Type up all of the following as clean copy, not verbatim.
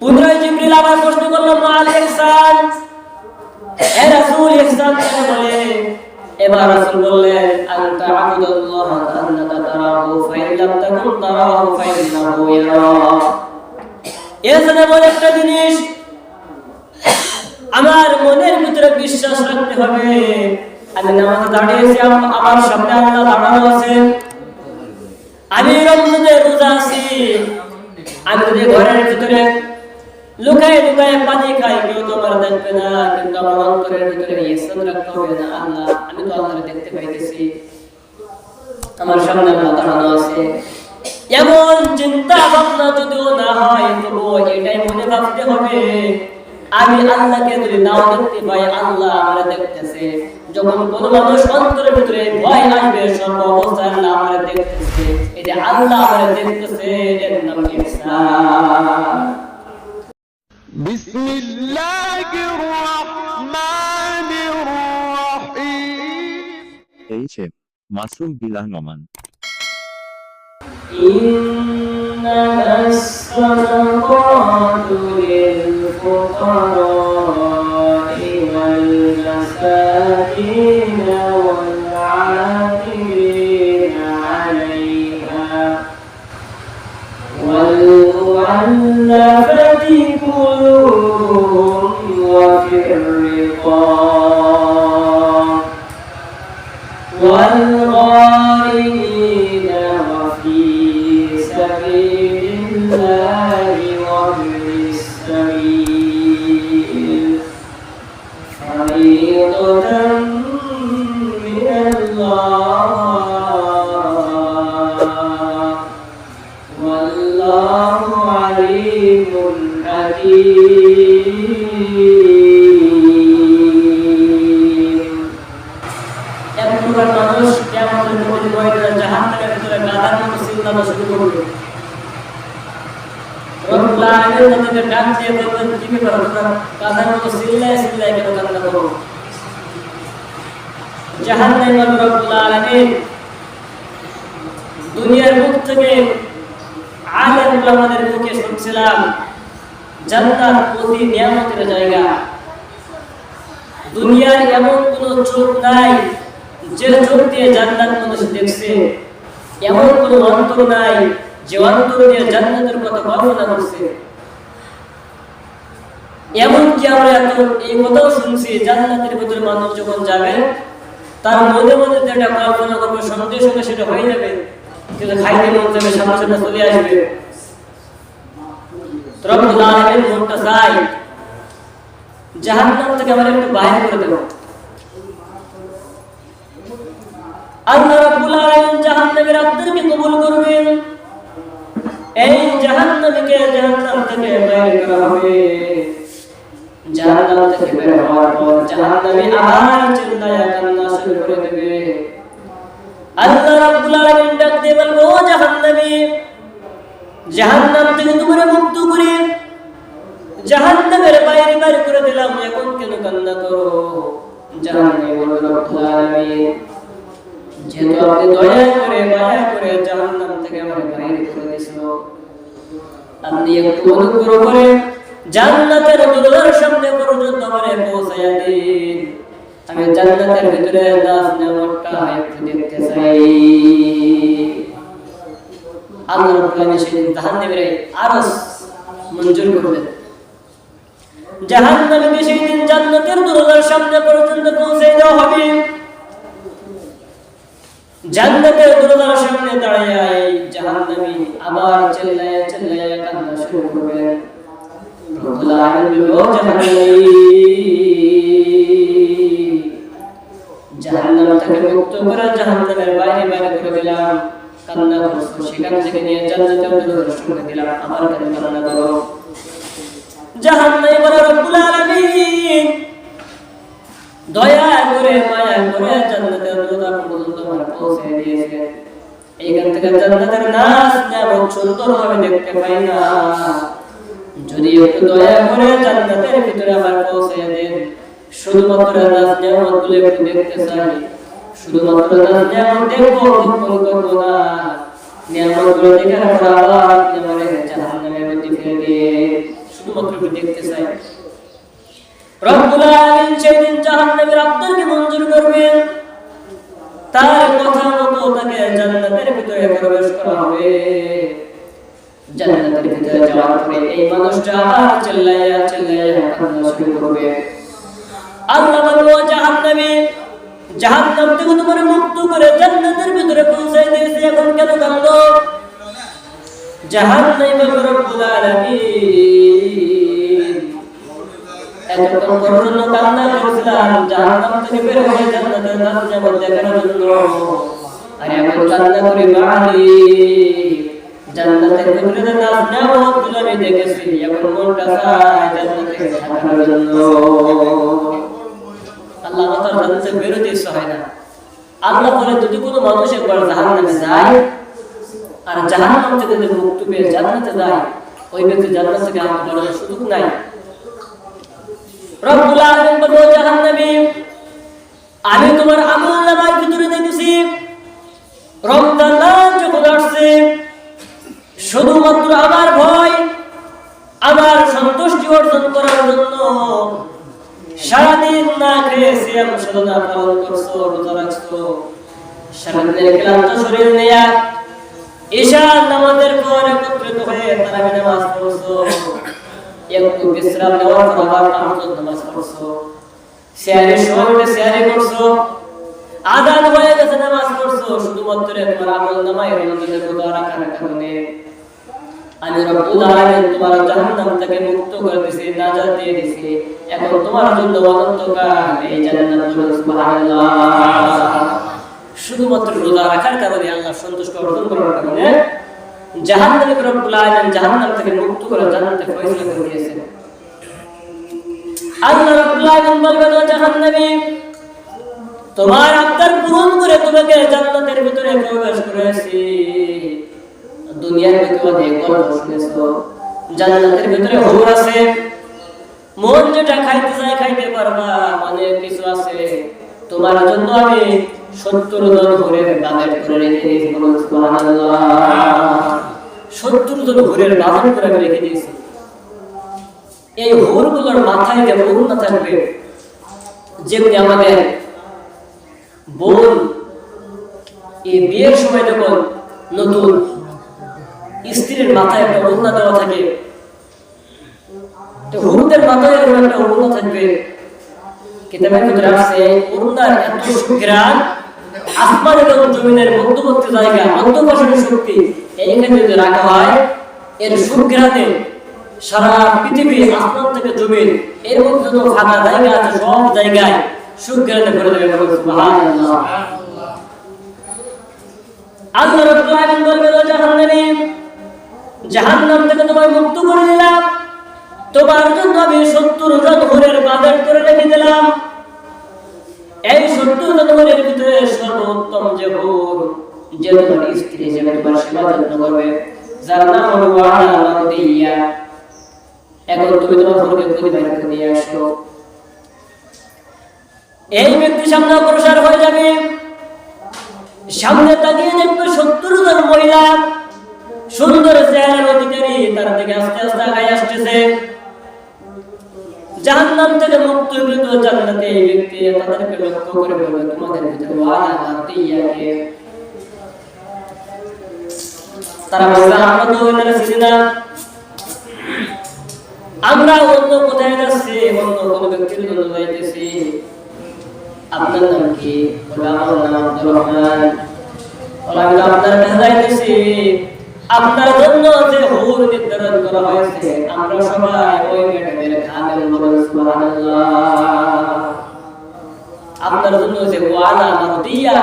পুনরায় জিবরিল আবার প্রশ্ন করলো মাল ইহসান, হে রাসূল ইহসান কেন বলে? এবার রাসূল বললেন আনতা আবুদুল্লাহ কান্নাকা তারাহু ফাইন লাম তাকুন তারাহু ফাইন্নাহু ইয়ারাক। ইহসান এমন একটা জিনিস আমার মনের ভিতরে বিশ্বাস রাখতে হবে। আমি নামাজে দাঁড়িয়েছি, আমার সামনে আল্লাহ দাঁড়ানো আছে, আমি রমজানের রোজা আছি, আমি যদি ঘরের ভিতরে লুকায় লুকায় পানি খাই কেউ তো আমার দেখবে না, কিন্তু আমার অন্তরের ভিতরে ইহসান রাখতে হবে না আল্লাহ আমি তো আল্লাহকে দেখতে পাইতেছি, আমার সামনে আল্লাহ দাঁড়ানো আছে। এমন চিন্তা ভাবনা যদিও না হয় তবুও এটাই মনে ভাবতে হবে আমি আল্লাহকে যদি নাও দেখতে পাই আল্লাহ আমারে দেখতেছে। যখন কোনো মানুষ অন্তরের ভিতরে ভয় আসবে সর্ব অবস্থায় আল্লাহ আমারে দেখতেছে, এই যে আল্লাহ আমারে দেখতেছে এর নাম ইহসান। বিসমিল্লাহির রহমানির রহিম। এই যে মাসুম বিল্লাহ নমান। ইন্নামাস সাদাকাতু লিল ফুকারা'i ওয়াল মাসাকিন ওয়াল 'আমিলিনা 'আলাইহা ওয়াল মু'allafati qulubuhum wa fir riqab wal gharimina wa fi sabilillahi wa bis sabil fariidatan minallah wallahu alimun hakim। একবার মানুষ কিয়ামতের দিন ময়দানে জাহান্নামের ভিতরে গাধার মতো চিল্লানো শুরু করবে। রব্বুল আলামিন তাদেরকে ডাক দিয়ে বলবেন কি ব্যাপার তোমরা গাধার মতো চিল্লায় চিল্লায় কেন কান্না করো? জাহান্নামে বলবে রব্বুল আলামিন দুনিয়ার মুখ থেকে আলেম উলামাদের মুখে শুনছিলাম জান্নাত অতি নিয়ামতের জায়গা, দুনিয়ার এমন কোন চোখ নাই যে চোখ দিয়ে জান্নাত মানুষ দেখছে, এমন কোন অন্তর নাই যে অন্তর দিয়ে জান্নাতের কথা কল্পনা করছে। এমনকি আমরা এই কথাও শুনছি জান্নাতের ভিতরে মানুষ যখন যাবে তার মনে মনে যেটা কল্পনা করবে সঙ্গে সঙ্গে সেটা হয়ে যাবে, কিন্তু খাইতে মন যাবে সামনে সামনে চলে আসবে। রব্বুল আলামিন মনটা চায় জাহান্নাম থেকে আমরা একটু বাইরে করে দেব। আল্লাহ রাব্বুল আলামিন জাহান্নামের আত্মাকে কবুল করবেন, এই জাহান্নামীকে জাহান্নাম থেকে বাইরে করা হবে। জাহান্নাম থেকে বের হওয়ার পর জাহান্নামী আবার চিল্লায়া কান্না শুরু করে দেবে। আল্লাহ রাব্বুল আলামিন ডাক দিয়ে বলবে ও জাহান্নামী, জাহান্নাম থেকে তোমারে মুক্ত করে জাহান্নামের বাইরে বাইরে করে দিলাম, এখন কেন কান্না করো? জাহান্নামী বলবে রব্বুল আলামিন যেহেতু আপনি দয়া করে মায়া করে জাহান্নাম থেকে আমাকে বাইরে করে দিয়েছো, আপনি একটু অনুগ্রহ করে জান্নাতের দরজার সামনে পর্যন্ত আমারে পৌঁছায়া দিন, আমি জান্নাতের ভিতরে নাজ নেয়ামতটা একটু দেখতে চাই। আল্লাহ রাব্বুল আলামিন সেদিন জাহান্নামের আরশ মঞ্জুর করবেন। জাহান্নামীকে সেদিন জান্নাতের দরজার সামনে পর্যন্ত পৌঁছে দেওয়া হবে। জান্নাতের দরজার সামনে দাঁড়িয়ে জাহান্নামী আবার চিল্লায়ে চিল্লায়ে কান্না শুরু করবে। রব্বুল আলামিন জাহান্নাম থেকে মুক্ত করে জাহান্নামের বাইরে বাইরে করে দিলাম, কান্না করছো সেখান থেকে নিয়ে জান্নাতের দরজার সামনে দিলাম, আমার কাছে কান্না করো। জাহান্নামী বলে রব্বুল আলামিন দয়া করে মায়া করে জান্নাতের দরজা পর্যন্ত আমার পৌঁছে দিয়েছেন, এইখান থেকে জান্নাতের নাজ নেয়ামত সুন্দরভাবে দেখতে পাই না, যদি একটু দয়া করে জান্নাতের ভিতরে আমার পৌঁছে দেন, শুধুমাত্র নাজ নেয়ামতগুলো একটু দেখতে চাই, শুধুমাত্র নাজ নেয়ামত দেখবো, ভক্ষণ করবো না, নেয়ামতগুলো দেখার পর আবার আপনি আমাকে জাহান্নামের মধ্যে ফেলে দিয়ে শুধুমাত্র দেখতে চাই। রব্বুল আলামিন সেদিন জাহান্নামের আত্মাকে মঞ্জুর করবেন, তার কথা মতো তাকে জান্নাতের ভিতরে প্রবেশ করা হবে। জান্নাতের ভিতরে যাওয়ার পরে এই মানুষটা আবার চিল্লাইয়া চিল্লাইয়া কান্না শুরু করবে। আল্লাহ বলবে, জাহান্নামী, জাহান্নাম থেকে তোমার মুক্ত করে জান্নাতের ভিতরে পৌঁছাই দিয়েছি, এখন কেন কাঁদো? জাহান্নামী বলবে, রব্বুল আলামিন, এতক্ষণ পর্যন্ত কান্না করেছিলাম জাহান্নাম থেকে বের হয়ে জান্নাতের রাস্তা দেখার জন্য, আর এখন কান্না করি মালিক, জান্নাতের ভিতরে নাচ নেয়ামতগুলো আমি দেখেছি, এখন মনটা চায় জান্নাতে থাকার জন্য। আল্লাহ তাআলা জান্নাতে বেরোতে ইচ্ছা হয় না। আল্লাহ বলে, যদি কোনো মানুষ একবার জাহান্নামে যায় আর জাহান্নাম থেকে যদি মুক্তি পেয়ে জান্নাতে যায়, ওই ব্যক্তি জান্নাত থেকে আর বেরোনোর সুযোগ নাই। রব্বুল আলামিন বলল, জাহান্নামী, আমি তোমার আমলনামার ভিতরে দেখেছি রমজান মাস যখন আসছে শুধুমাত্র আমার ভয়, আমার সন্তুষ্টি অর্জন করার জন্য সারাদিন না খেয়ে সিয়াম সাধনা পালন করছো, রোজা রাখছো, সারাদিনের ক্লান্ত শরীর নিয়ে ঈশার নামাজের পর একত্রিত হয়ে তারাবি নামাজ পড়ছো, একটু বিশ্রাম নেওয়ার পর আবার তাহাজ্জুদ নামাজ পড়ছো, সিয়ারের সময় সিয়ারি করছো, আযান হয়ে গেছে নামাজ পড়ছো, শুধুমাত্র তোমার আমলনামায় রমজানের রোজা রাখার কারণে আমি রব্বুল আলামিন তোমার জাহান্নাম থেকে মুক্ত করে দিয়েছি, নাজাত দিয়ে দিয়েছি। এখন তোমার জন্য অনন্তকাল এই জান্নাত, সুবহানাল্লাহ। শুধুমাত্র রোজা রাখার কারণে, আল্লাহ সন্তুষ্ট অর্জন করার কারণে জাহান্নামে রব্বুল আলামিন জাহান্নাম থেকে মুক্ত করে জান্নাতে ফয়সালা করে দিয়েছেন। আল্লাহ রব্বুল আলামিন বলবেন, জাহান্নামী, তোমার আবদার পূরণ করে তোমাকে জান্নাতের ভিতরে প্রবেশ করেছি। দুনিয়ার ভিতরে অনেক গল্প শুনেছো, জান্নাতের ভিতরে হুর আছে, মন যেটা খাইতে চায় খাইতে পারবা, অনেক কিছু আছে। তোমার জন্য আমি 70 জন হুরের বাজেট করে রেখে দিয়েছি, সুবহানাল্লাহ। 70 জন হুরের বাজেট করে আমি রেখে দিয়েছি। এই হুরগুলোর মাথায় যে ওড়না থাকবে, যেমনি আমাদের বোন এই বিয়ের সময় যখন নতুন স্ত্রীর মাথায় একটা ওড়না দেওয়া থাকে, তো হুরদের মাথায় এরকম একটা ওড়না থাকবে। কিতাবের ভিতরে আছে, ওড়নার এত সুঘ্রাণ, আসমান এবং জমিনের মধ্যবর্তী জায়গা, মধ্যকর্ষণের শক্তি এইখানে যদি রাখা হয়, এর সুঘ্রাণে সারা পৃথিবী, আসমান থেকে জমিন, এর মধ্যে যত ফাঁকা জায়গা আছে সব জায়গায় সুঘ্রাণে ভরে দেবে, সুবহানাল্লাহ। আল্লাহ রাব্বুল আলামিন বলবেন, জাহান্নামী, জাহান্নাম থেকে তোমায় মুক্ত করে দিলাম, তোমার জন্য আমি 70 জন হুরের বাজেট করে রেখে দিলাম। এই 70 জন হুরের ভিতরে সর্বোত্তম যে হুর, যে তোমার স্ত্রী, যে তোমার সেবা যত্ন করবে, যার নাম হলো ওয়ালা মারদিয়া। এখন তুমি তোমার হুরকে খুঁজে বের করে নিয়ে আসো। এই ব্যক্তি সামনে অগ্রসর হয়ে যাবে, সামনে তাকিয়ে দেখবে 70 জন মহিলা, সুন্দর চেহারার অধিকারী, তার দিকে আস্তে আস্তে আগায় আসতেছে। জাহান্নাম থেকে মুক্ত হয়ে তো জান্নাতে এই ব্যক্তি তাদেরকে লক্ষ্য করে বলবে, তোমাদের ভিতরে ওয়ালা মারদিয়াকে। তারা বলবে, আমরা তো ওনারা চিনি না, আমরা অন্য কোথায় যাচ্ছি, অন্য কোনো ব্যক্তির জন্য যাইতেছি। আপনার নাম কি? বলে, আমার নাম আব্দুর রহমান। বলে, আমি আপনার কাছে যাইতেছি, আপনার জন্য যে হুর নির্ধারণ করা হয়েছে, আমরা সবাই ওই ম্যাডামের খাদেম, বলুন সুবহানাল্লাহ। আপনার জন্য যে ওয়ালা মারদিয়া,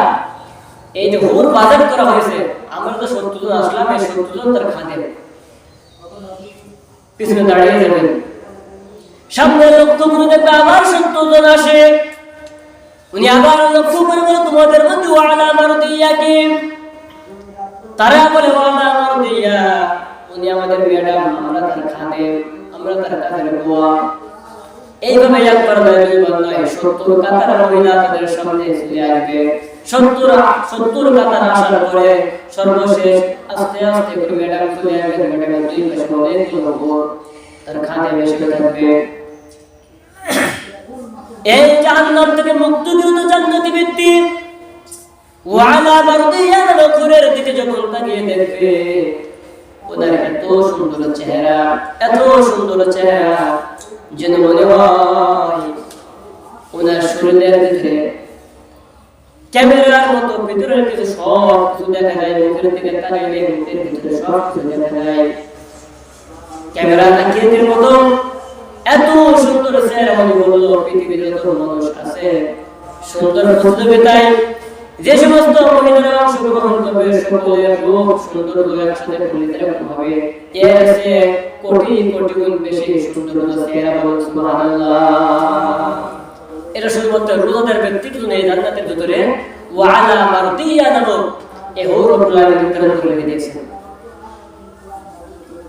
এই যে হুর বাজেট করা হয়েছে, আমরা তো 70 জন আসলাম, এই 70 জন তার খাদেম। পিছনে দাঁড়িয়ে যাবেন, সামনে লক্ষ্য করে দেখবে আবার 70 জন আসে। উনি আবার লক্ষ্য করে বলে, তোমাদের মধ্যে ওয়ালা মারদিয়া কি? তারা বলে, ওয়ালা মারদিয়া, উনি আমাদের ম্যাডাম, আমরা তার খাদেম, আমরা তার কাজের বুয়া। এইভাবে একবার নয়, দুইবার নয়, 70 কাতার মহিলা তাদের সামনে চলে আসবে। 70 কাতার আসার পরে সর্বশেষ আস্তে আস্তে করে ম্যাডাম চলে আসবেন। ম্যাডামের দুই পাশে অনেকগুলো হুর, তার খাদেম হিসেবে থাকবে। এই জাহান্নাম থেকে মুক্তি দিও তো জান্নাতি ব্যক্তি ওয়ালা মারদিয়ান নখরের দিকে যখন তাকিয়ে দেখবে ওনার এত সুন্দর চেহারা, এত সুন্দর চেহারা যেন মনে হয় ওনার শরীরের ভিতরে ক্যামেরার মতো ভিতরের কিছু সব কিছু দেখা যায়। মুখের দিকে তাকাইলে মুখের ভিতরে সব কিছু দেখা যায়। ক্যামেরা তাকিয়ে মতো এত সুন্দর চেহারা মনে বললো পৃথিবীর যত মানুষ আছে সুন্দর প্রতিযোগিতায় যে সমস্ত মহিলারা অংশগ্রহণ করবে সকলের রূপ সুন্দর একসাথে মিলিত হবে। এর চেয়ে কোটি কোটি গুণ বেশি সুন্দর চেহারা বলুন সুবহানাল্লাহ। এটা শুধুমাত্র রোজাদার ব্যক্তির জন্য এই জান্নাতের ভিতরে ওয়ালা মারদিয়ান এই রব্বুল আলামিন নির্ধারণ করে দিয়েছেন।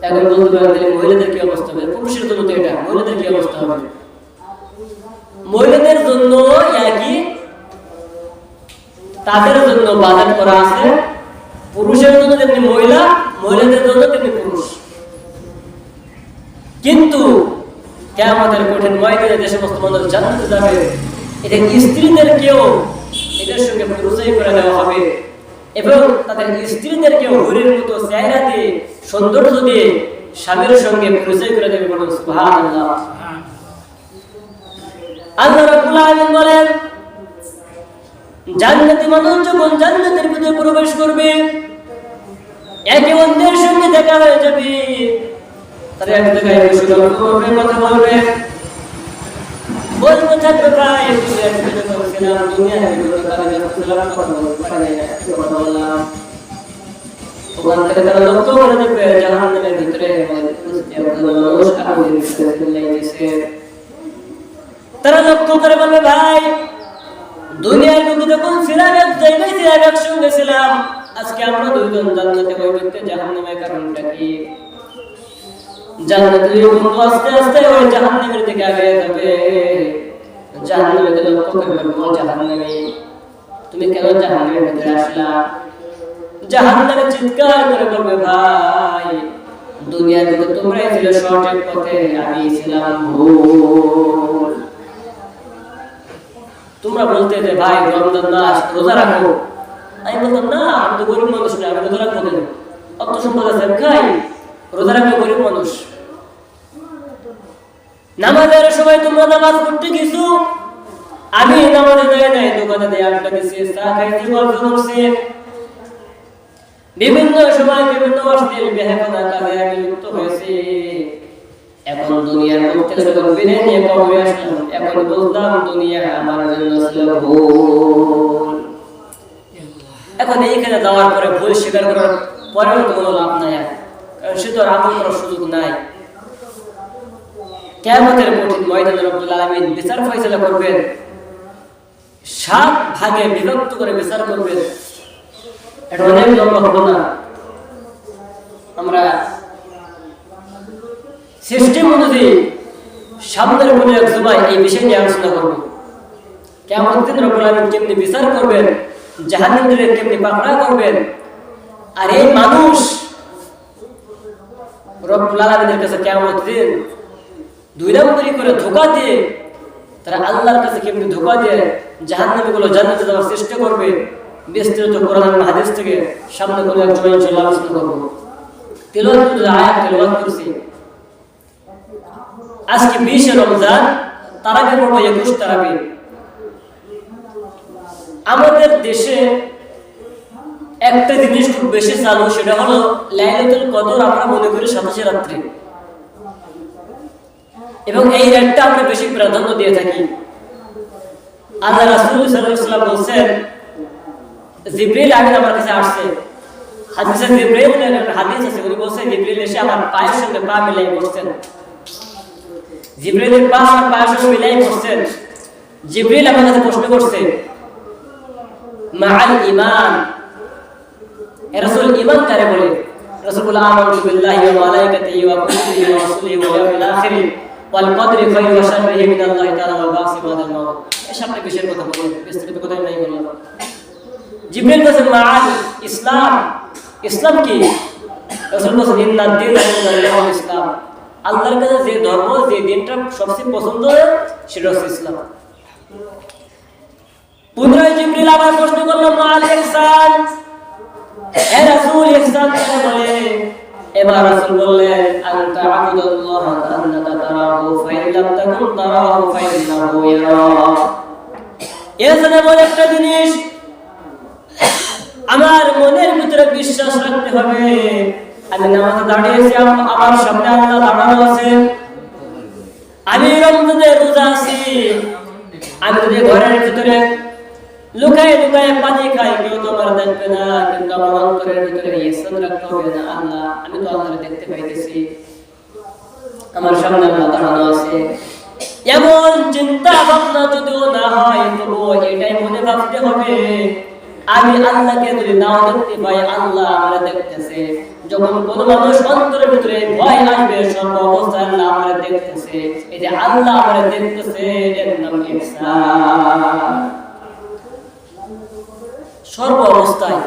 এখন বলতে পারেন মহিলাদের কি অবস্থা হবে? পুরুষের জন্য তো এটা, মহিলাদের কি অবস্থা হবে? মহিলাদের জন্য একই, তাদের জন্য বাজার করা আছে। পুরুষের জন্য যেমনি মহিলা, মহিলাদের জন্য তেমনি পুরুষ। কিন্তু কিয়ামতের কঠিন ময়দানে যে সমস্ত মানুষ জান্নাতে যাবে এটা স্ত্রীদেরকেও এদের সঙ্গে পরিচয় করে দেওয়া হবে এবং তাদের স্ত্রীদেরকেও হরির মতো চেহারা দিয়ে সৌন্দর্য দিয়ে স্বামীর সঙ্গে পরিচয় করে দেবে। বলুন সুবহানাল্লাহ। আল্লাহ রাব্বুল আলামিন বলেন জান্নাতি মানুষ যখন জান্নাতের ভিতরে প্রবেশ করবে একে অন্যের সঙ্গে দেখা হয়ে যাবে। তারা এক জায়গায় বসে গল্প করবে, কথা বলবে, বলতে থাকবে প্রায় দুনিয়ার কথা বললাম। ওখান থেকে তারা লক্ষ্য করে দেখবে জাহান্নামের ভিতরে তারা লক্ষ্য করে বলবে ভাই দুনিয়ার মধ্যে যখন ছিলাম এক জায়গায় ছিলাম, একসঙ্গে ছিলাম, আজকে আমরা দুইজন জান্নাতে হয়ে গেছে, জাহান্নামের কারণটা কি? জান্নাতের বন্ধু আস্তে আস্তে ওই জাহান্নামের দিকে আগায় যাবে। জাহান্নামে লক্ষ্য করে বলবো জাহান্নামী তুমি কেন জাহান্নামের ভিতরে আসলা? জাহান্নামে চিৎকার করে বলবে ভাই দুনিয়ার মধ্যে তোমরাই ছিল সঠিক পথে, আমি ছিলাম ভুল। তোমরা বলতে যে ভাই রমজান মাস রোজা রাখো, আমি বলতাম না আমি তো গরিব মানুষ না, আমি রোজা রাখবো কেন? অর্থ সম্পদ আছে খাই, রোজা রাখবো গরিব মানুষ। নামাজের সময় তোমরা নামাজ পড়তে গেছো, আমি নামাজের জায়গায় নাই, দোকানে দিয়ে আড্ডা দিচ্ছি, চা খাইছি, গল্প করছি, বিভিন্ন সময় বিভিন্ন অশ্লীল বেহায়াপনা কাজে আমি লিপ্ত হয়েছি। এখন দুনিয়ার মুক্তি যখন বিদায় নিয়ে কবরে আসলাম, এখন বুঝলাম দুনিয়া আমার জন্য ছিল ভুল। এখন এইখানে যাওয়ার পরে ভুল স্বীকার করার পরেও তো কোনো লাভ নাই, কারণ সে তো আর আমল করার সুযোগ নাই। কিয়ামতের কঠিন ময়দানে রব্বুল আলামিন বিচার ফয়সালা করবেন, 7 ভাগে বিভক্ত করে বিচার করবেন। এটা অনেক লম্বা হলো না, আমরা সিস্টেম অনুযায়ী সামনের কোনো এক জুমায় এই বিষয় নিয়ে আলোচনা করব। কিয়ামতের দিন রব্বুল আলামিন কেমনি বিচার করবেন, জাহান্নামীদের কেমনি পাকড়া করবেন, আর এই মানুষ রব্বুল আলামিনের কাছে কিয়ামতের দিন 2 নম্বরই করে ধোঁকা দিয়ে তারা আল্লাহর কাছে কেমনি ধোঁকা দিয়ে জাহান্নামীগুলো জান্নাতে যাওয়ার চেষ্টা করবে। বিস্তারিত কোরআন এবং হাদিস থেকে সামনে কোনো এক জয় ইনশাআল্লাহ আলোচনা করব। তেলাওয়াত আয়াত তেলাওয়াত করছি। আজকে 20 রমজান, তারাবি পড়ব 21 তারাবি। আমাদের দেশে একটা জিনিস খুব বেশি চালু, সেটা হলো লাইলাতুল কদর। আমরা মনে করি 27 রাত্রি, এবং এই রাতটা আমরা বেশি প্রাধান্য দিয়ে থাকি। আল্লাহ রাসূল সাল্লাল্লাহু আলাইহি ওয়াসাল্লাম বলেন জিবরিল আমিন আমার কাছে আসছে। হাদিসে জিবরিলের হাদিস আছে, উনি বলেন জিবরিল এসে আমার পায়ের সঙ্গে পা মিলাই বসছেন। জিবরিলের পা আমার পায়ের সঙ্গে মিলাই বসছেন। জিবরিল আমার কাছে প্রশ্ন করছে মাআল ঈমান, এ রাসূল ঈমান কারে বলে? রাসূল বলে আমানতু বিল্লাহি ওয়া মালাইকাতিহি ওয়া কুতুবিহি ওয়া রাসূলিহি ওয়াল ইয়াউমিল আখির ওয়াল কদরি খায়রি ওয়া শাররিহি মিনাল্লাহি তাআলা ওয়াল বা'সি বা'দাল মাউত। এই সামনে বিষয়ের কথা বলুন, বিস্তারিত কথা নাই বললাম। জিবরিল বলেন মাআল ইসলাম, ইসলাম কি? রাসূল বলেন ইন্নাদ দীনা ইনদাল্লাহিল ইসলাম, আল্লাহর কাছে যে ধর্ম, যে দিনটা সবচেয়ে পছন্দ সেটা হচ্ছে ইসলাম। পুনরায় জিবরিল আবার প্রশ্ন করলো, মাল ইহসান, হে রাসূল ইহসান কাকে বলে? এবার রাসূল বললেন, আনতা আবুদুল্লাহ কান্নাকা তারাহু ফাইন লাম তাকুন তারাহু ফাইন্নাহু ইয়ারাক। ইহসান এমন একটা জিনিস, আমার মনের ভিতরে বিশ্বাস রাখতে হবে আমি নামাজে দাঁড়িয়েছি, আমার সামনে আল্লাহ দাঁড়ানো আছে, আমি রমজানে রোজা আছি, আমি যদি ঘরের ভিতরে লুকায় লুকায় পানি খাই কেউ তো আমার দেখবে না, কিন্তু আমার অন্তরের ভিতরে ইহসান রাখতে হবে না, আল্লাহ আমি তো আল্লাহকে দেখতে পাইতেছি, আমার সামনে আল্লাহ দাঁড়ানো আছে। এমন চিন্তা ভাবনা যদিও না হয় তবুও এটাই মনে ভাবতে হবে আমি আল্লাহকে যদি নাও দেখতে পাই আল্লাহ আমারে দেখতেছে। যখন কোনো মানুষ অন্তরের ভিতরে ভয় আসবে সর্ব অবস্থায় আল্লাহ আমারে দেখতেছে, এই যে আল্লাহ আমারে দেখতেছে এর নাম ইহসান। সর্ব অবস্থায়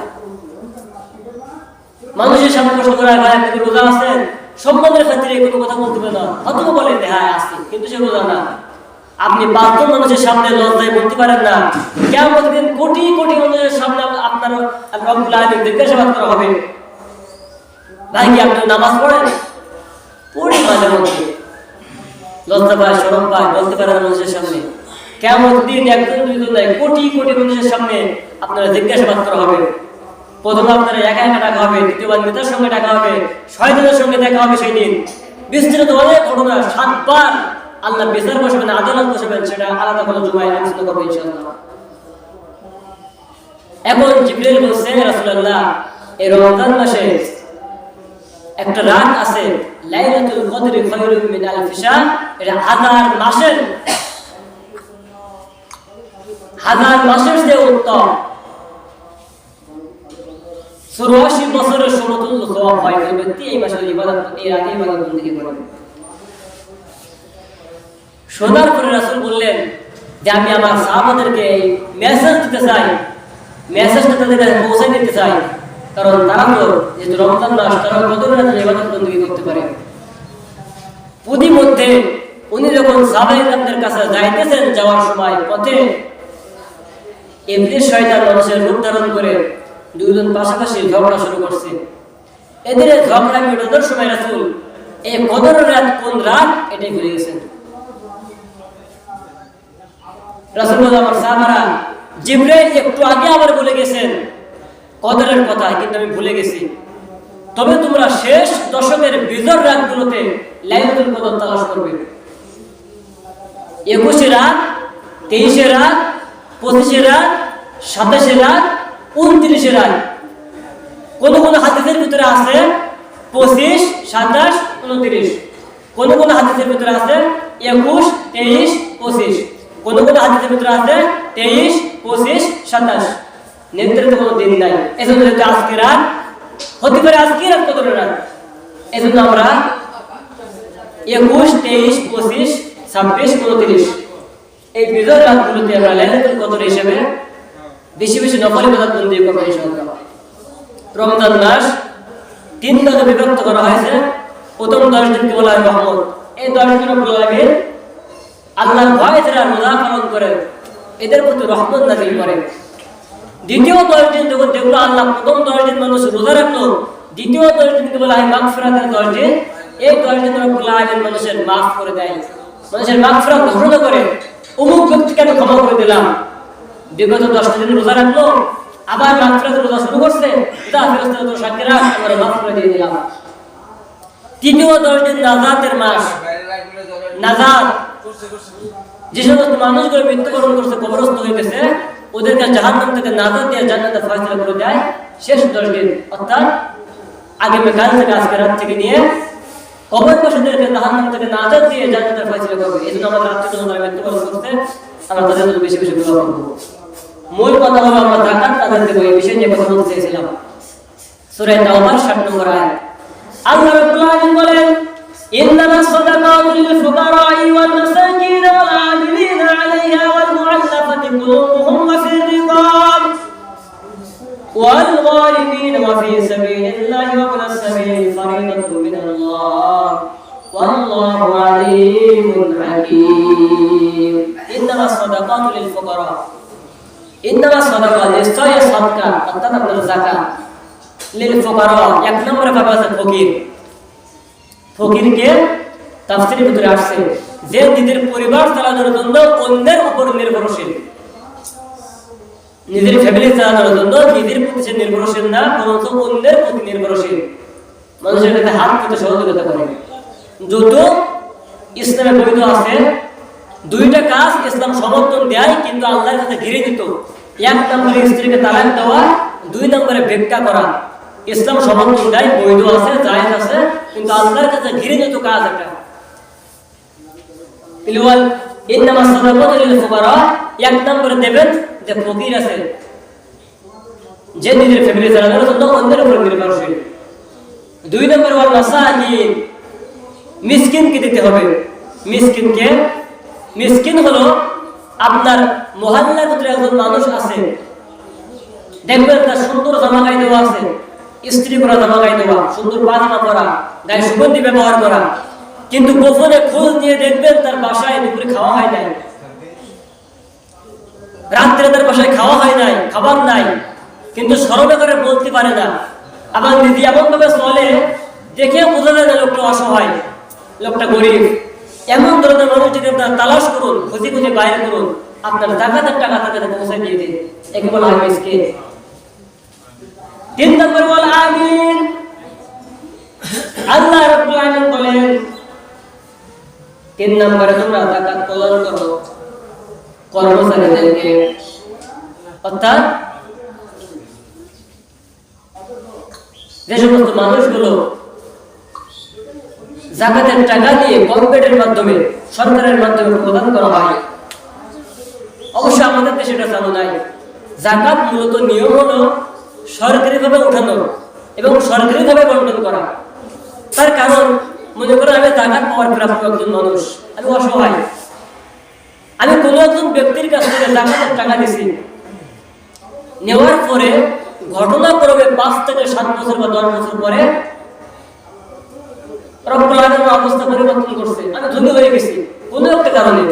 মানুষের সামনে প্রশ্ন করা হয়, ভাই আপনি রোজা আছেন? সম্মানের খাতিরে কোনো কথা বলতে পারে না, অথবা বলেন হ্যাঁ আছি, কিন্তু সে রোজা না। আপনি ৫ জন মানুষের সামনে লজ্জায় বলতে পারেন না, কিয়ামতের দিন কোটি কোটি মানুষের সামনে আপনার রব্বুল আলামিন জিজ্ঞাসাবাদ করা হবে, ভাই কি আপনি নামাজ পড়েন? পড়ি মাঝে মধ্যে, লজ্জা পায়, শরম পায়, বলতে পারেন মানুষের সামনে। কিয়ামতের দিন একজন দুইজন নয়, কোটি কোটি মানুষের সামনে আপনারা জিজ্ঞাসাবাদ করা হবে। প্রথমে আপনারা একা একা ডাকা হবে, দ্বিতীয়বার নেতার সঙ্গে ডাকা হবে, শয়তানের সঙ্গে দেখা হবে। সেই দিন বিস্তৃত অনেক ঘটনা, ৭ বার আল্লাহ বিচার বসবেন, আদালত বসবেন, সেটা আলাদা কোনো জুমায় আলোচনা করবো ইনশাআল্লাহ। এখন জিবরিল বলছে, রাসূলুল্লাহ এই রমজান মাসে একটা রাত আছে, লাইলাতুল কদরি খায়রুম মিন আলফি শাহর, এটা হাজার মাসের চেয়ে উত্তম। ৮৪ বছরের সমতুল্য সওয়াব হয় ওই ব্যক্তি এই মাসে ইবাদত, এই রাতে ইবাদত বন্দেগী করে। শোনার পরে রাসূল বললেন যে আমি আমার সাহাবাদেরকে এই মেসেজ দিতে চাই, মেসেজটা তাদের কাছে পৌঁছে দিতে চাই, কারণ তারা তো যেহেতু রমজান মাস, তারা কদরের রাতে ইবাদত বন্দেগী করতে পারে। প্রতিমধ্যে উনি যখন সাহাবায়ে-কেরামদের কাছে যাইতেছেন, যাওয়ার সময় পথে ইবলিস শয়তান মানুষের রূপ ধারণ করে দুইজন পাশাপাশি ঝগড়া শুরু করছে। এদের ঝগড়া মেটানোর সময় রাসূল এই কদরের রাত কোন রাত এটাই ভুলে গেছেন। রাসূল বলেন, আমার সাহাবারা, জিবরাইল একটু আগে আবার বলে গেছেন কদরের কথা, কিন্তু আমি ভুলে গেছি। তবে তোমরা শেষ দশকের বিজর রাতগুলোতে লাইলাতুল কদর তালাশ করবে। ২১ রাত, ২৩ রাত, ২৫ রাত, ২৭ রাত, ২৯ রাত। কোন কোন হাদিসের ভিতরে আছে ২৫, ২৭, ২৯। কোন কোন হাদিসের ভিতরে আছে ২১, ২৩, ২৫। কোন কোন হাদিসের ভিতরে আছে ২৩, ২৫, ২৭। নির্ধারিত কোনো দিন নাই। এজন্য আজকে রাত হতে পারে, আজকে রাত কদরের রাত। এজন্য আমরা ২১, ২৩, ২৫, ২৬, ২৯ এই বিজয় রাতগুলোতে আমরা লাইলাতুল কদর হিসেবে বেশি বেশি নফল ইবাদত বন্দেগী করব ইনশাআল্লাহ। রমজান মাস ৩ ভাগে বিভক্ত করা হয়েছে। প্রথম ১০ দিনকে বলা হয় রহমত। এই ১০ দিন রব্বুল আলামিন আল্লাহর ভয় যারা রোজা পালন করে এদের প্রতি রহমত নাযিল করে। দ্বিতীয় ১০ দিন যেগুলো আল্লাহ প্রথম ১০ দিন মানুষ রোজা রাখলো, দ্বিতীয় ১০ দিনকে বলা হয় মাগফিরাতের ১০ দিন। এই ১০ দিন রব্বুল আলামিন মানুষের মাফ করে দেয়, মানুষের মাগফিরাত ঘোষণা করে, অমুক ব্যক্তিকে আমি ক্ষমা করে দিলাম। বিগত ১০ দিন রোজা রাখলো, আবার মাগফিরাতের রোজা শুরু করছে, যা ফেরেশতারা তো সাক্ষী রাখ, আমরা মাফ করে দিয়ে দিলাম। তৃতীয় ১০ দিন নাজাতের মাস, নাজাত, যে সমস্ত মানুষগুলো মৃত্যুবরণ করছে, কবরস্থ হয়ে গেছে, ওদেরকে জাহান্নাম থেকে নাজাত দিয়ে জান্নাতে ফয়সালা করে দেয় শেষ ১০ দিন, অর্থাৎ আগামীকাল থেকে আজকে রাত থেকে নিয়ে কবরবাসীদেরকে জাহান্নাম থেকে নাজাত দিয়ে জান্নাতের ফয়সালা করবে। এই জন্য আমাদের রাত্রে যখন তারা মৃত্যুবরণ করছে আমরা তাদের জন্য বেশি বেশি দোয়া করব। মূল কথা হলো আমরা যাকাত আদায় দেব, এই বিষয় নিয়ে কথা বলতে চেয়েছিলাম। সূরা তাওবার ৬০ নম্বর আয়াত আল্লাহ রাব্বুল আলামিন বলেন, ইন্নামাস সাদাকাতু লিল ফুকারা'i ওয়াল মাসাকিন ওয়াল আমিলিনা 'আলাইহা ওয়াল মু'আল্লাফাতি কুলুবুহুম ওয়া ফির রিকাব ওয়াল গারিমিন ওয়া ফি সাবিলিল্লাহি ওয়া ইবনাস সাবিল ফারিদাতুম মিনাল্লাহ ওয়া আল্লাহু আলিমুন হাকীম। ইন্নামাস সাদাকাতু লিল ফুকারা, ইন্নামাস সাদাকা নিশ্চয় সাদকা অর্থাৎ আপনার যাকাত, লিল ফুকারা এক নম্বরে ভাবে আছে ফকির। ফকিরকে তাফসীরের ভিতরে আসছে যে নিজের পরিবার চালানোর জন্য অন্যের উপর নির্ভরশীল, নিজের ফ্যামিলি চালানোর জন্য নিজের প্রতি সে নির্ভরশীল না, বরঞ্চ অন্যের প্রতি নির্ভরশীল, মানুষের কাছে হাত পেতে সহযোগিতা করে। যত ইসলামে বৈধ আছে দুইটা কাজ ইসলাম সমর্থন দেয়, কিন্তু আল্লাহর কাছে ঘিরে দিত। এক নম্বরে স্ত্রীকে তালাক দেওয়া, দুই নম্বরে ভিক্ষা করা। ইসলাম সমর্থন দেয়, বৈধ আছে, জায়েজ আছে, কিন্তু আল্লাহর কাছে ঘিরে দিত কাজ একটা। ইলওয়াল ইন্নামাস সাদাকাতু লিল ফুকারা, এক নম্বরে দেবেন যে ফকির আছে, যে নিজের ফ্যামিলি চালানোর জন্য অন্যের উপর নির্ভরশীল। দুই নম্বর ওয়াল মাসাকিন, মিসকিনকে দিতে হবে। মিসকিনকে, মিসকিন হলো আপনার মহল্লার ভিতরে একজন মানুষ আছে, দেখবেন তার সুন্দর জামা গায়ে দেওয়া আছে, ইস্ত্রি করা জামা গায়ে দেওয়া, সুন্দর পাজামা পরা, গায়ে সুগন্ধি ব্যবহার করা, কিন্তু গোপনে খোঁজ নিয়ে দেখবেন তার বাসায় দুপুরে খাওয়া হয় নাই, রাত্রে তার বাসায় খাওয়া হয় নাই, খাবার নাই, কিন্তু স্মরণে করে বলতে পারে না। আবার নিজে এমন ভাবে চলে দেখে বোঝা যায় না লোকটা অসহায়, লোকটা গরিব। এমন ধরনের মানুষ যদি আপনার তালাশ করুন, খুঁজে খুঁজে বাইরে করুন, আপনার জাকাতের টাকা তাকে পৌঁছে দিয়ে দিন, একে বলা হয় মিসকিন। তিন নম্বর বল আমিন। আল্লাহ রাব্বুল আলামিন বলেন তিন নম্বরে তোমরা জাকাত প্রদান করো কর্মচারীদেরকে, অর্থাৎ যে সমস্ত মানুষগুলো জাকাতের টাকা দিয়ে গভর্নমেন্টের মাধ্যমে, সরকারের মাধ্যমে প্রদান করা হয়। অবশ্য আমাদের দেশে এটা চালু নাই। জাকাত মূলত নিয়ম হলো সরকারিভাবে উঠানো এবং সরকারিভাবে বন্টন করা। তার কারণ মনে করো আমি জাকাত পাওয়ার প্রাপ্য একজন মানুষ, আমি অসহায়, আমি কোনো একজন ব্যক্তির কাছ থেকে জাকাতের টাকা দিছি, নেওয়ার পরে ঘটনাক্রমে 5 থেকে 7 বছর বা 10 বছর পরে রব্বুল আলামিন অবস্থা পরিবর্তন করছে, আমি ধনী হয়ে গেছি কোনো একটা কারণে।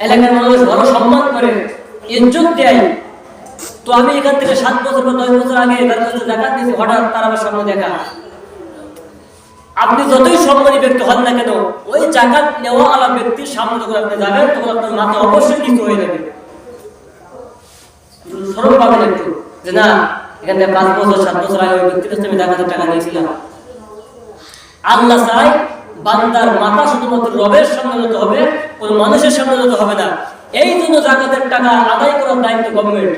এলাকার মানুষ ভালো সম্মান করে, ইজ্জত দেয়, তো আমি এখান থেকে 7 বছর বা 10 বছর আগে তার কাছে জাকাত দিয়েছি, হঠাৎ তার আমার সামনে দেখা। আপনি যতই সম্মানী ব্যক্তি হন না কেন, ওই জাকাত নেওয়া আলা ব্যক্তির সামনে যখন আপনি যাবেন তখন আপনার মাথা অবশ্যই নিচু হয়ে যাবে। স্মরণ পাবেন একটু যে না, এখান থেকে 5 বছর 7 বছর আগে ওই ব্যক্তির কাছে আমি জাকাতের টাকা দিয়েছিলাম। আল্লাহ চাই বান্দার মাথা শুধুমাত্র রবের সামনে নত হবে, কোন মানুষের সামনে নত হবে না। এই জন্য জাকাতের টাকা আদায় করার দায়িত্ব গভর্নমেন্ট,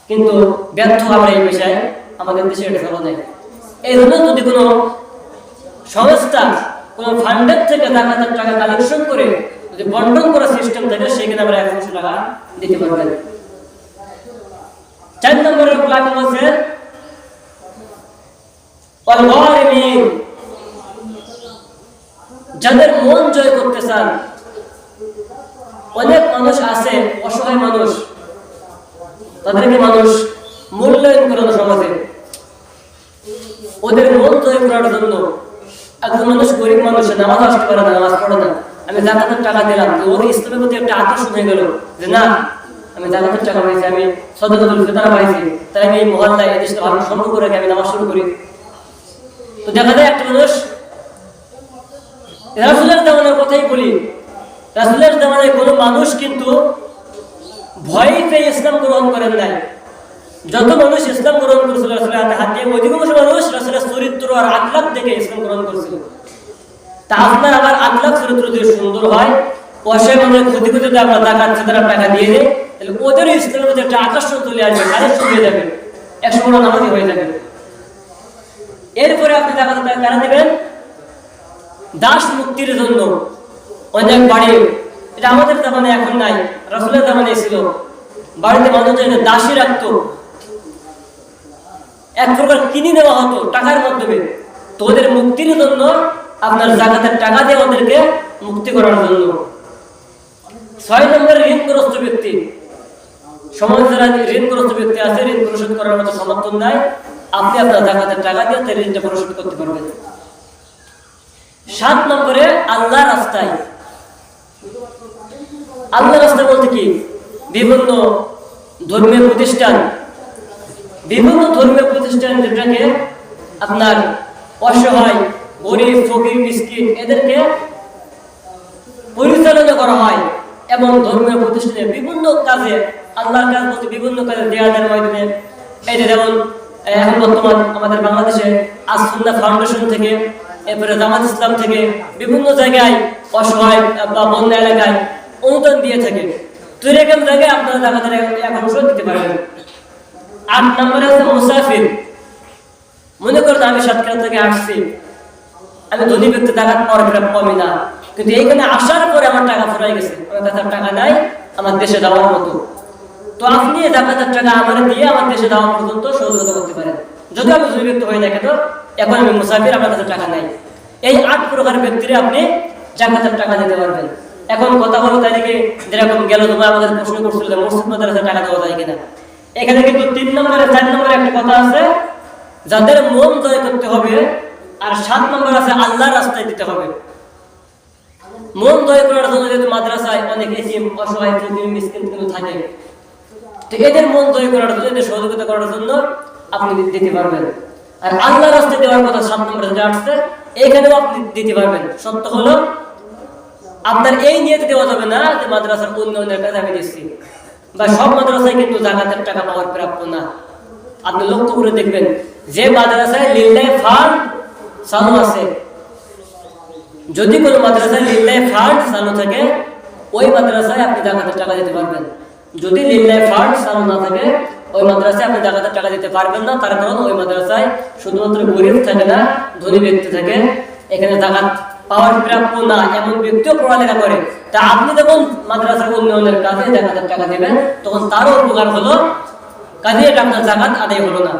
কিন্তু ব্যর্থ আমরা এই পেশায়, আমাদের দেশে এটা ভালো নেই। এই জন্য যদি কোনো সংস্থা কোন ফান্ডের থেকে জাকাতের টাকা কালেকশন করে যদি বন্টন করার সিস্টেম থাকে, সেখানে আমরা 100 টাকা দিতে পারবেন। 4 নম্বরের প্ল্যান আছে যাদের মন জয় করতে চান। অনেক মানুষ আছে অসহায় মানুষ, তাদেরকে মানুষ মূল্যায়ন করে না সমাজে। ওদের মন জয় করার জন্য একজন মানুষ, গরিব মানুষ, নামাজ আসতে পারে না, নামাজ পড়ে না, আমি জাকাতের টাকা দিলাম, তো ওর ইসলামের প্রতি একটা আকর্ষণ হয়ে গেল যে না, আমি জাকাতের টাকা পাইছি, আমি সদকাতুল ফিতর পাইছি, তাই আমি এই মহল্লায় এই দেশটা ভালো সম্পর্ক রেখে আমি নামাজ শুরু করি। তো দেখা যায় একটা মানুষ, রাসূলের জামানার কথাই বলি, রাসূলের জামানায় কোনো মানুষ কিন্তু ভয় পেয়ে ইসলাম গ্রহণ করেন নাই। যত মানুষ ইসলাম গ্রহণ করেছিল রাসূলের হাত দিয়ে, অধিকাংশ মানুষ রাসূলের চরিত্র আর আখলাক দেখে ইসলাম গ্রহণ করেছিল। তা আপনার আমার আখলাক চরিত্র যদি সুন্দর হয়, অসহায় মানুষের ক্ষতি করতে যদি আমরা জাকাত ফিতরের টাকা দিয়ে দেয়, তাহলে ওদের ইসলামের মধ্যে একটা আকর্ষণ চলে আসবে, কালেকশন হয়ে যাবে, 100 বড় নামাজি হয়ে যাবে। এরপরে আপনি জাকাতের টাকা কারা দেবেন? দাস মুক্তির জন্য। অনেক বাড়ি, এটা আমাদের জামানায় এখন নাই, রাসূলের জামানায় ছিল, বাড়িতে মানুষ দাসী রাখতো, এক প্রকার কিনে নেওয়া হতো টাকার মাধ্যমে। তো ওদের মুক্তির জন্য আপনার জাকাতের টাকা দিয়ে ওদেরকে মুক্তি করার জন্য। 6 নম্বর ঋণগ্রস্ত ব্যক্তি। সমাজে যারা ঋণগ্রস্ত ব্যক্তি আছে, ঋণ পরিশোধ করার মতো সমর্থন নাই, আপনি আপনার জাকাতের টাকা দিয়ে ঋণটা পরিশোধ করতে পারবেন। 7 নম্বরে আল্লাহ রাস্তায়। আল্লাহ রাস্তা বলতে কি? বিভিন্ন ধর্মীয় প্রতিষ্ঠান যেটাকে আপনার অসহায় গরিব ফকির মিসকিন এদেরকে পরিচালনা করা হয়, এবং ধর্মীয় প্রতিষ্ঠানে বিভিন্ন কাজে আল্লাহর কাজ বলতে বিভিন্ন কাজে দেওয়ার মাধ্যমে, এই যে যেমন এখন বর্তমান আমাদের বাংলাদেশে আস-সুন্নাহ ফাউন্ডেশন থেকে, এরপরে জামাত ইসলাম থেকে বিভিন্ন জায়গায় অসহায় বা বন্যা এলাকায় অনুদান দিয়ে থাকে। তো এরকম জায়গায় আপনারা জাকাতের এক অংশ দিতে পারবেন। 8 নম্বরে আছে মুসাফির। মনে করেন আমি সাতক্ষীরা থেকে আসছি, আমি ধনী ব্যক্তি জাকাত পাওয়ার প্রাপ্যই না, কিন্তু এইখানে আসার পরে আমার টাকা ফুরাই গেছে, আমার কাছে টাকা নাই আমার দেশে যাওয়ার মতো। তো আপনি জাকাতের টাকা আমার দিয়ে আমার দেশে যাওয়া পর্যন্ত সহযোগিতা করতে পারেন। যদি আমি ধনী ব্যক্তি হই না কেন, এখন আমি মুসাফির, আমার কাছে টাকা নাই, এই 8 প্রকার ব্যক্তিরে আপনি জাকাতের টাকা দিতে পারবেন। এখন কথা হলো তাই নাকি, যেরকম গেল তোমার আমাদের প্রশ্ন করছিল মসজিদ মাদ্রাসায় টাকা দেওয়া যায় কিনা, এখানে কিন্তু 3 নম্বরে 4 নম্বরে একটা কথা আছে, যাদের মন জয় করতে হবে, আর 7 নম্বর আছে আল্লাহর রাস্তায় দিতে হবে। মন জয় করার জন্য যেহেতু মাদ্রাসায় অনেক এতিম অসহায় ফকির মিসকিন কিন্তু থাকে, তো এদের মন জয় করার জন্য, এদের সহযোগিতা করার জন্য আপনি দিতে পারবেন। আর আল্লাহর রাস্তায় দেওয়ার কথা 7 নম্বরে যেটা আসছে, এখানেও আপনি দিতে পারবেন। সত্য হলো আপনার এই নিয়তে দেওয়া যাবে না যে মাদ্রাসার উন্নয়নের কাজে আমি দিচ্ছি, বা সব মাদ্রাসায় কিন্তু জাকাতের টাকা পাওয়ার প্রাপ্য না। আপনি লক্ষ্য করে দেখবেন যে মাদ্রাসায় লিল্লাহ ফান্ড চালু আছে, যদি কোনো মাদ্রাসায় লিল্লাহ ফান্ড চালু থাকে, ওই মাদ্রাসায় আপনি জাকাতের টাকা দিতে পারবেন। যদি লিল্লাহ ফান্ড চালু না থাকে, ওই মাদ্রাসায় আপনি জাকাতের টাকা দিতে পারবেন না। তার কারণ ওই মাদ্রাসায় শুধুমাত্র গরিব থাকে না, ধনী ব্যক্তি থাকে, এখানে জাকাত পাওয়ার প্রাপ্য না এমন ব্যক্তিও পড়ালেখা করে। তা আপনি যখন মাদ্রাসার উন্নয়নের কাজে জাকাতের টাকা দেবেন, তখন তারও উপকার হলো, কাজে এটা আপনার জাকাত আদায় হলো না।